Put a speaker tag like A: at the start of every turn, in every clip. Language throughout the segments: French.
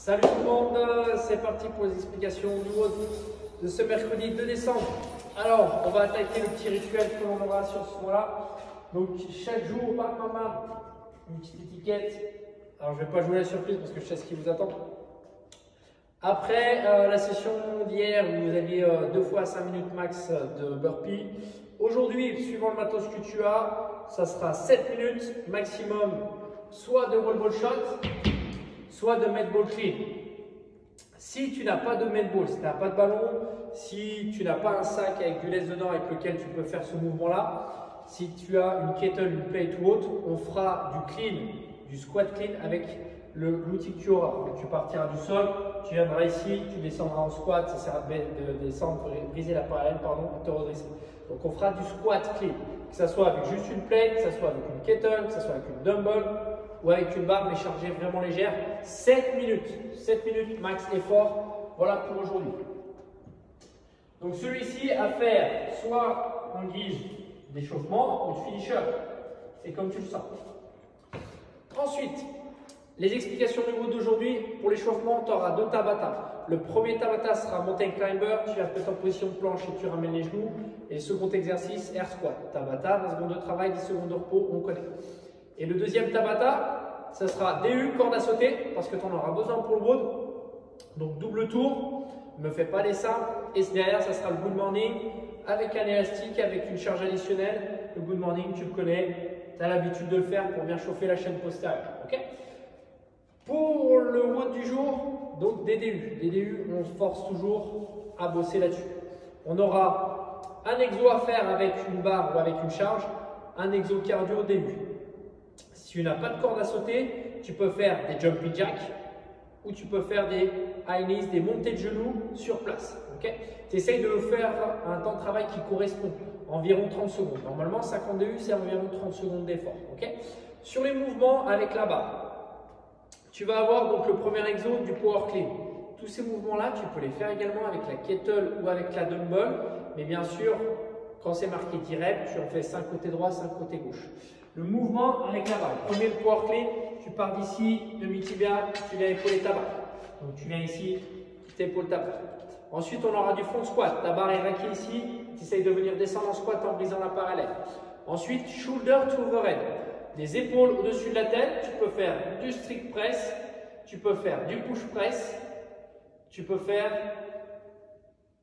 A: Salut tout le monde, c'est parti pour les explications du WOD de ce mercredi 2 décembre. Alors, on va attaquer le petit rituel que l'on aura sur ce soir-là. Donc, chaque jour, par maman, une petite étiquette. Alors, je ne vais pas jouer la surprise parce que je sais ce qui vous attend. Après la session d'hier, où vous aviez 2 fois 5 minutes max de burpee. Aujourd'hui, suivant le matos que tu as, ça sera 7 minutes maximum, soit de wall ball shot, soit de med ball clean. Si tu n'as pas de med ball, si tu n'as pas de ballon, si tu n'as pas un sac avec du laisse dedans avec lequel tu peux faire ce mouvement-là, si tu as une kettle, une plate ou autre, on fera du clean, du squat clean avec l'outil que tu auras. Donc, tu partiras du sol, tu viendras ici, tu descendras en squat, ça sert de descendre pour briser la parallèle, pardon, pour te redresser. Donc on fera du squat clean, que ce soit avec juste une plate, que ce soit avec une kettle, que ce soit avec une dumbbell ou avec une barre mais chargée vraiment légère. 7 minutes max effort, voilà pour aujourd'hui. Donc celui-ci à faire soit en guise d'échauffement ou de finisher, c'est comme tu le sens. Ensuite, les explications du WOD d'aujourd'hui, pour l'échauffement, tu auras 2 Tabata. Le premier Tabata sera mountain climber, tu vas te mettre en position de planche et tu ramènes les genoux. Et le second exercice, air squat. Tabata, 20 secondes de travail, 10 secondes de repos, on connaît. Et le deuxième Tabata, ça sera DU, corde à sauter, parce que tu en auras besoin pour le WOD. Donc double tour, ne me fais pas les simples. Et derrière, ça sera le good morning, avec un élastique, avec une charge additionnelle. Le good morning, tu le connais, tu as l'habitude de le faire pour bien chauffer la chaîne postérieure. Okay. Pour le WOD du jour, donc des DU. Des DU, on se force toujours à bosser là-dessus. On aura un exo à faire avec une barre ou avec une charge, un exo cardio DU. Si tu n'as pas de corde à sauter, tu peux faire des jumping jacks ou tu peux faire des high knees, des montées de genoux sur place. Okay. Tu essayes de faire un temps de travail qui correspond, environ 30 secondes. Normalement, 50 DU, c'est environ 30 secondes d'effort. Okay. Sur les mouvements avec la barre, tu vas avoir donc le premier exo du power clean. Tous ces mouvements-là, tu peux les faire également avec la kettle ou avec la dumbbell. Mais bien sûr, quand c'est marqué 10 reps, tu en fais 5 côté droit, 5 côté gauche. Le mouvement avec la barre. Premier, le power clean, tu pars d'ici, demi-tibia, tu viens épauler ta barre. Donc tu viens ici, tu épaules ta barre. Ensuite, on aura du front squat. Ta barre est raquée ici, tu essayes de venir descendre en squat en brisant la parallèle. Ensuite, shoulder to overhead. Des épaules au-dessus de la tête, tu peux faire du strict press, tu peux faire du push press, tu peux faire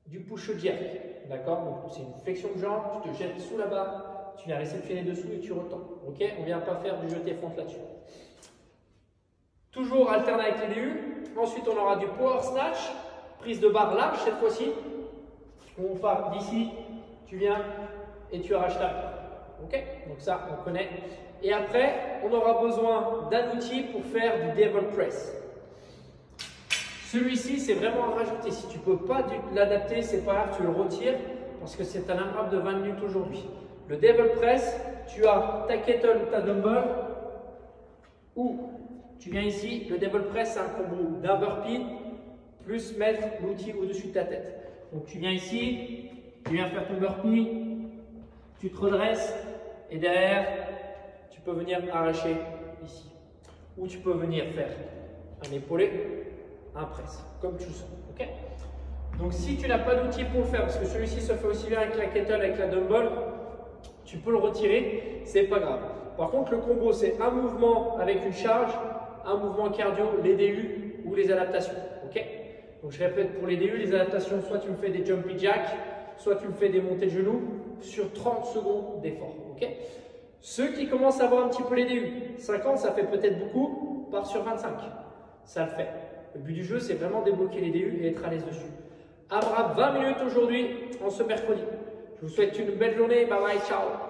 A: du push jerk. D'accord? Donc c'est une flexion de jambe, tu te jettes sous la barre, tu viens réceptionner dessous et tu retends. Ok? On ne vient pas faire du jeté fente là-dessus. Toujours alterner avec les DU. Ensuite, on aura du power snatch, prise de barre large cette fois-ci. On part d'ici, tu viens et tu arraches ta barre. Ok? Donc ça, on connaît. Et après, on aura besoin d'un outil pour faire du devil press. Celui-ci, c'est vraiment à rajouter. Si tu ne peux pas l'adapter, c'est pas grave, tu le retires parce que c'est un AMRAP de 20 minutes aujourd'hui. Le devil press, tu as ta kettle ou ta dumbbell ou tu viens ici. Le devil press, c'est un combo d'un burpee plus mettre l'outil au-dessus de ta tête. Donc tu viens ici, tu viens faire ton burpee, tu te redresses et derrière, tu peux venir arracher ici. Ou tu peux venir faire un épaulé, un press, comme tu le sens. Okay. Donc si tu n'as pas d'outil pour le faire, parce que celui-ci se fait aussi bien avec la kettle, avec la dumbbell, tu peux le retirer, c'est pas grave. Par contre, le combo, c'est un mouvement avec une charge, un mouvement cardio, les DU ou les adaptations. Okay. Donc je répète, pour les DU, les adaptations, soit tu me fais des jumpy jacks, soit tu me fais des montées de genoux sur 30 secondes d'effort. Okay. Ceux qui commencent à avoir un petit peu les DU, 50 ça fait peut-être beaucoup, part sur 25, ça le fait. Le but du jeu c'est vraiment débloquer les DU et être à l'aise dessus. AMRAP 20 minutes aujourd'hui en ce mercredi. Je vous souhaite une belle journée, bye bye, ciao.